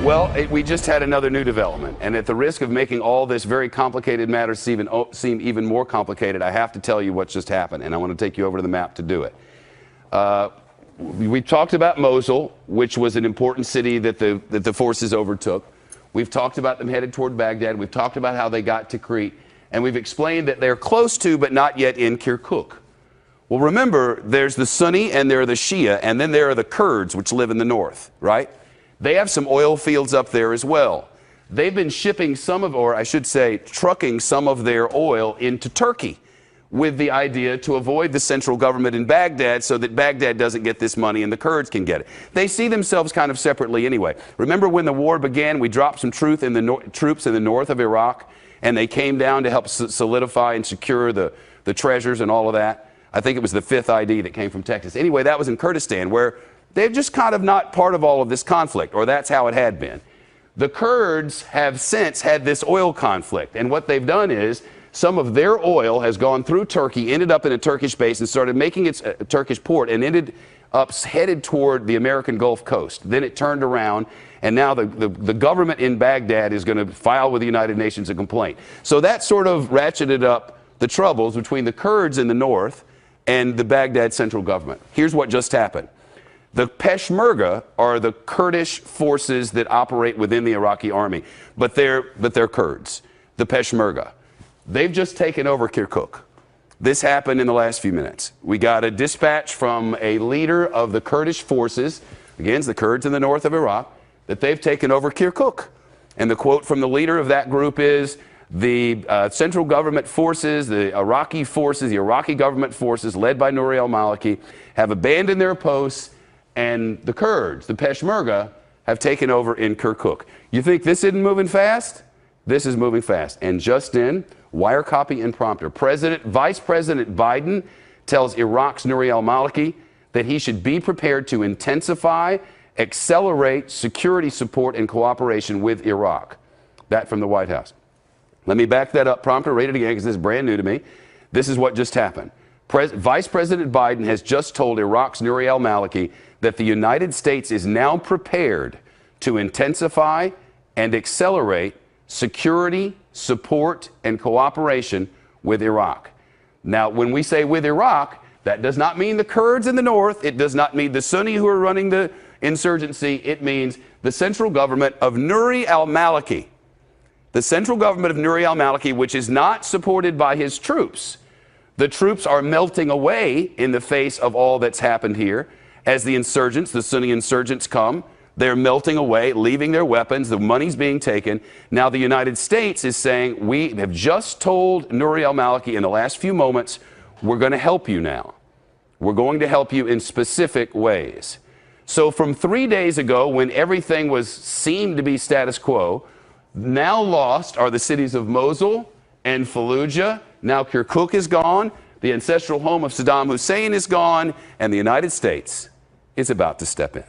Well, we just had another new development, and at the risk of making all this very complicated matter seem even more complicated, I have to tell you what just happened, and I want to take you over to the map to do it. We talked about Mosul, which was an important city that the forces overtook. We've talked about them headed toward Baghdad. We've talked about how they got to Crete, and we've explained that they're close to, but not yet in Kirkuk. Well, remember, there's the Sunni and there are the Shia, and then there are the Kurds, which live in the north, right? They have some oil fields up there as well. They've been shipping some of, or I should say, trucking some of their oil into Turkey with the idea to avoid the central government in Baghdad so that Baghdad doesn't get this money and the Kurds can get it. They see themselves kind of separately anyway. Remember when the war began, we dropped some troops in the north of Iraq, and they came down to help solidify and secure the treasures and all of that? I think it was the 5th ID that came from Texas. Anyway, that was in Kurdistan, where they're just kind of not part of all of this conflict, or that's how it had been. The Kurds have since had this oil conflict, and what they've done is some of their oil has gone through Turkey, ended up in a Turkish base, and started making its Turkish port, and ended up headed toward the American Gulf Coast. Then it turned around, and now the government in Baghdad is going to file with the United Nations a complaint. So that sort of ratcheted up the troubles between the Kurds in the north and the Baghdad central government. Here's what just happened. The Peshmerga are the Kurdish forces that operate within the Iraqi army, but they're Kurds, the Peshmerga. They've just taken over Kirkuk. This happened in the last few minutes. We got a dispatch from a leader of the Kurdish forces, again, the Kurds in the north of Iraq, that they've taken over Kirkuk. And the quote from the leader of that group is, the central government forces, the Iraqi forces, the Iraqi government forces led by Nouri al-Maliki have abandoned their posts, and the Kurds, the Peshmerga, have taken over in Kirkuk. You think this isn't moving fast? This is moving fast. And just in, wire copy and prompter, Vice President Biden tells Iraq's Nouri al-Maliki that he should be prepared to intensify, accelerate security support and cooperation with Iraq. That from the White House. Let me back that up. Prompter, read it again because this is brand new to me. This is what just happened. Vice President Biden has just told Iraq's Nouri al-Maliki that the United States is now prepared to intensify and accelerate security, support, and cooperation with Iraq. Now, when we say with Iraq, that does not mean the Kurds in the north. It does not mean the Sunni who are running the insurgency. It means the central government of Nouri al-Maliki. The central government of Nouri al-Maliki, which is not supported by his troops. The troops are melting away in the face of all that's happened here. As the insurgents, the Sunni insurgents come, they're melting away, leaving their weapons, the money's being taken. Now the United States is saying, we have just told Nouri al-Maliki in the last few moments, we're going to help you now. We're going to help you in specific ways. So from 3 days ago, when everything seemed to be status quo, now lost are the cities of Mosul and Fallujah. Now Kirkuk is gone, the ancestral home of Saddam Hussein is gone, and the United States is about to step in.